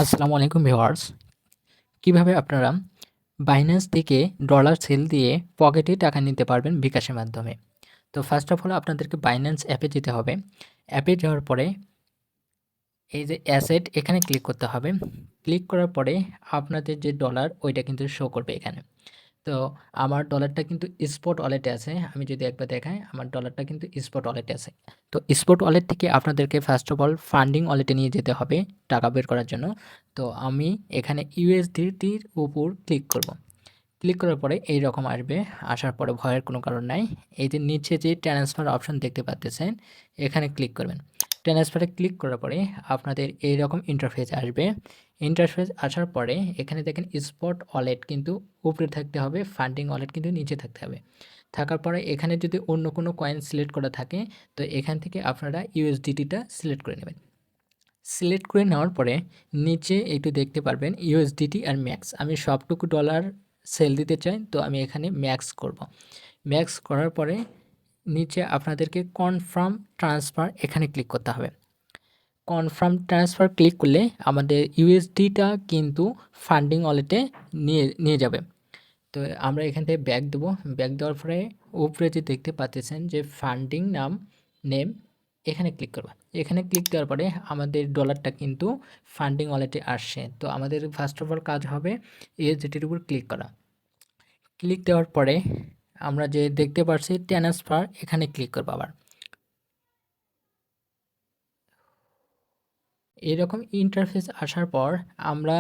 আসসালামু আলাইকুম ভিউয়ার্স। কিভাবে আপনারা বাইন্যান্স থেকে ডলার সেল দিয়ে পকেটে টাকা নিতে পারবেন বিকাশের মাধ্যমে। তো ফার্স্ট অফ অল আপনাদেরকে বাইন্যান্স অ্যাপে যেতে হবে। অ্যাপে যাওয়ার পরে এই যে অ্যাসেট এখানে ক্লিক করতে হবে। ক্লিক করার পরে আপনাদের যে ডলার ওইটা কিন্তু শো করবে এখানে। তো আমার ডলারটা কিন্তু স্পট ওয়ালেটে আছে। আমি যদি একবার দেখাই, আমার ডলারটা কিন্তু স্পট ওয়ালেটে আছে। তো স্পট ওয়ালেট থেকে আপনাদেরকে ফার্স্ট অফ অল ফান্ডিং ওয়ালেটে নিয়ে যেতে হবে টাকা বের করার জন্য। তো আমি এখানে ইউএসডিটির উপর ক্লিক করব। ক্লিক করার পরে এইরকম আসবে। আসার পরে ভয়ের কোনো কারণ নাই। এই যে নিচে যে ট্রান্সফার অপশন দেখতে পাচ্ছেন, এখানে ক্লিক করবেন। ট্রান্সফারে ক্লিক করার পরে আপনাদের এইরকম ইন্টারফেস আসবে। ইন্টারফেস আসার পরে এখানে দেখেন স্পট ওয়ালেট কিন্তু উপরে থাকতে হবে, ফান্ডিং ওয়ালেট কিন্তু নিচে থাকতে হবে। থাকার পরে এখানে যদি অন্য কোনো কয়েন সিলেক্ট করা থাকে, তো এখান থেকে আপনারা ইউএসডিটিটা সিলেক্ট করে নেবেন। সিলেক্ট করে নেওয়ার পরে নিচে একটু দেখতে পারবেন ইউএসডিটি আর ম্যাক্স। আমি সবটুকু ডলার সেল দিতে চাই, তো আমি এখানে ম্যাক্স করব। ম্যাক্স করার পরে নিচে আপনাদেরকে কনফার্ম ট্রান্সফার এখানে ক্লিক করতে হবে। কনফার্ম ট্রান্সফার ক্লিক করলে আমাদের ইউএসডিটা কিন্তু ফান্ডিং ওয়ালেটে নিয়ে নিয়ে যাবে। তো আমরা এখান থেকে ব্যাক দেবো। ব্যাক দেওয়ার পরে উপরে যে দেখতে পাচ্ছেন যে ফান্ডিং নেম, এখানে ক্লিক করবা। এখানে ক্লিক দেওয়ার পরে আমাদের ডলারটা কিন্তু ফান্ডিং ওয়ালেটে আসছে। তো আমাদের ফার্স্ট অফ অল কাজ হবে যেটির উপর ক্লিক করা। ক্লিক দেওয়ার পরে আমরা যে দেখতে পাচ্ছি ট্রান্সফার, এখানে ক্লিক করবো আবার। এরকম ইন্টারফেস আসার পর আমরা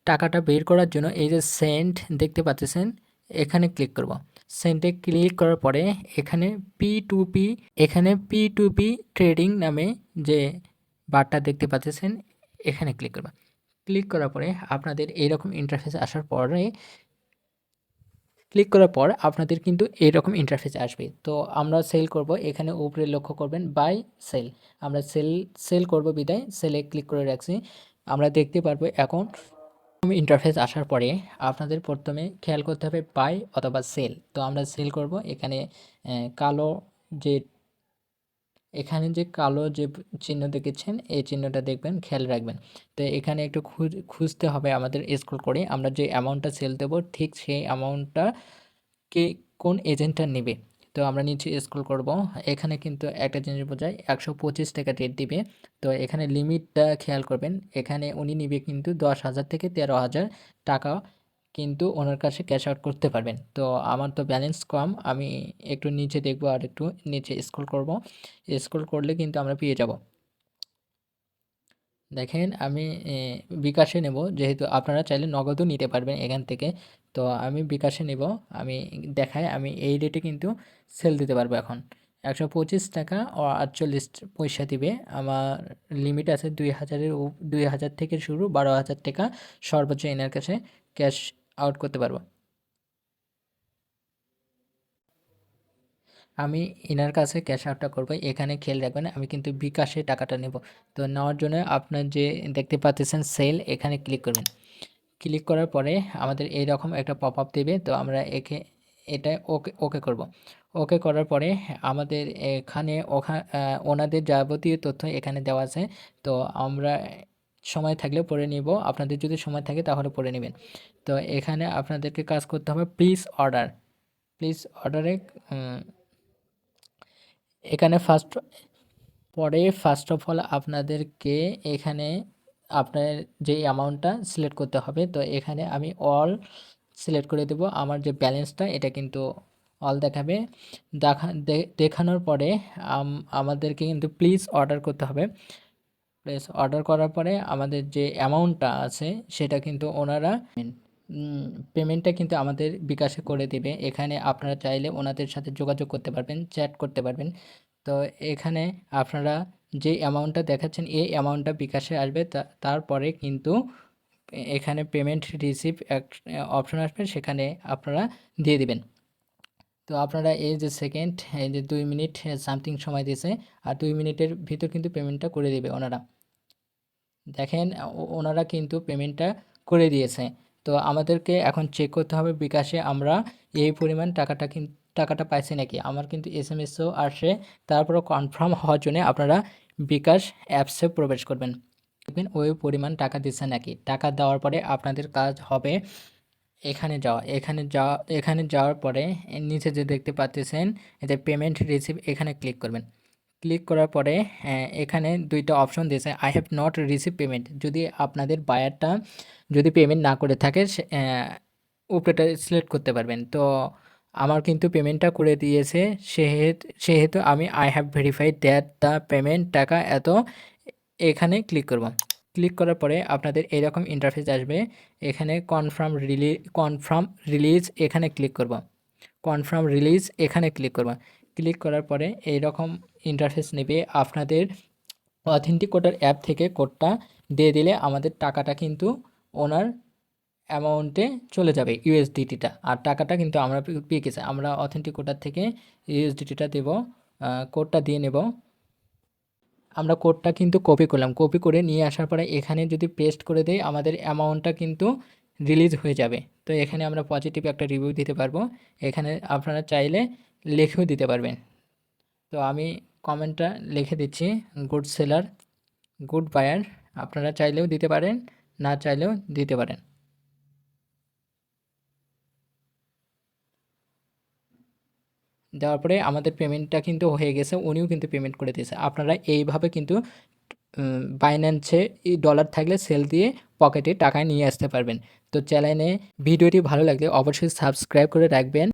টাকাটা বের করার জন্য এই যে সেন্ড দেখতে পাচ্ছেন, এখানে ক্লিক করব। সেন্ডে ক্লিক করার পরে এখানে P P to P trading নামে যে বারটা দেখতে পাচ্ছেন, এখানে ক্লিক করব। ক্লিক করার পরে আপনাদের এইরকম ইন্টারফেস আসার পরে ক্লিক করার পর আপনাদের কিন্তু এইরকম ইন্টারফেস আসবে। তো আমরা সেল করব, এখানে উপরে লক্ষ্য করবেন বাই সেল। আমরা সেল করব বিদায় সেলে ক্লিক করে রাখছি। আমরা দেখতে পারবো এখন ইন্টারফেস আসার পরে আপনাদের প্রথমে খেয়াল করতে হবে বাই অথবা সেল। তো আমরা সেল করব। এখানে কালো যে এখানে যে কালো যে চিহ্ন দেখেছেন, এই চিহ্নটা দেখবেন, খেয়াল রাখবেন। তো এখানে একটু খুঁজতে হবে আমাদের স্ক্রল করে। আমরা যে অ্যামাউন্টটা সেল দেবো ঠিক সেই অ্যামাউন্টটা কে কোন এজেন্টটা নেবে। তো আমরা নিচে স্ক্রল করব। এখানে কিন্তু একটা জিনিস বোঝায় 125 টাকা রেট দিবে। তো এখানে লিমিটটা খেয়াল করবেন। এখানে উনি নিবে কিন্তু 10,000 থেকে 13,000 টাকা কিন্তু ওনার কাছে ক্যাশ আউট করতে পারবেন। তো আমার তো ব্যালেন্স কম, আমি একটু নিচে দেখব আর একটু নিচে স্ক্রল করব। স্ক্রল করলে কিন্তু আমরা পেয়ে যাব। দেখেন আমি বিকাশে নেব, যেহেতু আপনারা চাইলে নগদও নিতে পারবেন এখান থেকে। তো আমি বিকাশে নেব। আমি দেখাই আমি এই রেটে কিন্তু সেল দিতে পারবো এখন। 125 টাকা ও 48 পয়সা দিবে। আমার লিমিট আছে 2,000-এর 2,000 থেকে শুরু, 12,000 টাকা সর্বোচ্চ এনার কাছে ক্যাশ আউট করতে পারবো। আমি এনার কাছে ক্যাশ আউটটা করবো। এখানে খেয়াল রাখবেন আমি কিন্তু বিকাশে টাকাটা নেব। তো নেওয়ার জন্য আপনার যে দেখতে পাচ্ছেন সেল, এখানে ক্লিক করবেন। ক্লিক করার পরে আমাদের এইরকম একটা পপ আপ দেবে। তো আমরা এটা ওকে ওকে করব। ওকে করার পরে আমাদের এখানে ওনাদের যাবতীয় তথ্য এখানে দেওয়া আছে। তো আমরা সময় থাকলে পড়ে নিব, আপনাদের যদি সময় থাকে তাহলে পড়ে নেবেন। তো এখানে আপনাদেরকে কাজ করতে হবে প্লিজ অর্ডারে এখানে ফার্স্ট অফ অল আপনাদেরকে এখানে আপনার যে অ্যামাউন্টটা সিলেক্ট করতে হবে। তো এখানে আমি অল সিলেক্ট করে দেব। আমার যে ব্যালেন্সটা এটা কিন্তু অল দেখাবে। দেখানোর পরে আমাদেরকে কিন্তু প্লিজ অর্ডার করতে হবে। প্লিজ অর্ডার করার পরে আমাদের যে অ্যামাউন্টটা আছে সেটা কিন্তু ওনারা পেমেন্টটা কিন্তু আমাদের বিকাশে করে দেবে। এখানে আপনারা চাইলে ওনাদের সাথে যোগাযোগ করতে পারবেন, চ্যাট করতে পারবেন। তো এখানে আপনারা যে অ্যামাউন্টটা দেখাচ্ছেন এই অ্যামাউন্টটা বিকাশে আসবে। তারপরে কিন্তু এখানে পেমেন্ট রিসিভ এক অপশন আসবে, সেখানে আপনারা দিয়ে দিবেন। তো আপনারা এই যে সেকেন্ড এই যে 2 মিনিট সামথিং সময় দিয়েছে, আর 2 মিনিটের ভিতর কিন্তু পেমেন্টটা করে দেবে ওনারা। দেখেন ওনারা কিন্তু পেমেন্টটা করে দিয়েছে। তো আমাদেরকে এখন চেক করতে হবে বিকাশে আমরা এই পরিমাণ টাকাটা পাইছি নাকি। আমার কিন্তু এসএমএসও আসে। তারপরও কনফার্ম হওয়ার জন্য আপনারা বিকাশ অ্যাপসে প্রবেশ করবেন। দেখবেন ওই পরিমাণ টাকা দিচ্ছে নাকি। টাকা দেওয়ার পরে আপনাদের কাজ হবে এখানে যাওয়ার পরে নিচে যে দেখতে পাচ্ছেন এই যে পেমেন্ট রিসিভ, এখানে ক্লিক করবেন। ক্লিক করার পরে এখানে ২টা অপশন দিয়েছে, I have not receive payment. যদি আপনাদের বায়ারটা যদি পেমেন্ট না করে থাকে উপরেটা সিলেক্ট করতে পারবেন। তো আমার কিন্তু পেমেন্টটা করে দিয়েছে, সেহেতু আমি I have verified that the payment টাকা এত, এখানে ক্লিক করব। ক্লিক করার পরে আপনাদের এরকম ইন্টারফেস আসবে। এখানে কনফার্ম রিলিজ এখানে ক্লিক করব। কনফার্ম রিলিজ এখানে ক্লিক করব। ক্লিক করার পরে এইরকম ইন্টারফেস নেবে। আপনাদের অথেন্টিক কোডার অ্যাপ থেকে কোডটা দিয়ে দিলে আমাদের টাকাটা কিন্তু ওনার অ্যামাউন্টে চলে যাবে, ইউএসডিটিটা। আর টাকাটা কিন্তু আমরা পেয়ে গেছি। আমরা অথেন্টিক কোডার থেকে ইউএসডিটিটা দেব, কোডটা দিয়ে নেব। আমরা কোডটা কিন্তু কপি করলাম, কপি করে নিয়ে আসার পরে এখানে যদি পেস্ট করে দেই আমাদের অ্যামাউন্টটা কিন্তু রিলিজ হয়ে যাবে। তো এখানে আমরা পজিটিভ একটা রিভিউ দিতে পারবো। এখানে আপনারা চাইলে লিখেও দিতে পারবেন। তো আমি কমেন্টটা লিখে দিচ্ছি, গুড সেলার, গুড বায়ার। আপনারা চাইলেও দিতে পারেন, না চাইলেও দিতে পারেন। দেওয়ার পরে আমাদের পেমেন্টটা কিন্তু হয়ে গেছে, উনিও কিন্তু পেমেন্ট করে দিয়েছে। আপনারা এইভাবে কিন্তু বাইন্যান্সে ডলার থাকলে সেল দিয়ে পকেটে টাকা নিয়ে আসতে পারবেন। তো চ্যানেলে ভিডিওটি ভালো লাগলে অবশ্যই সাবস্ক্রাইব করে রাখবেন।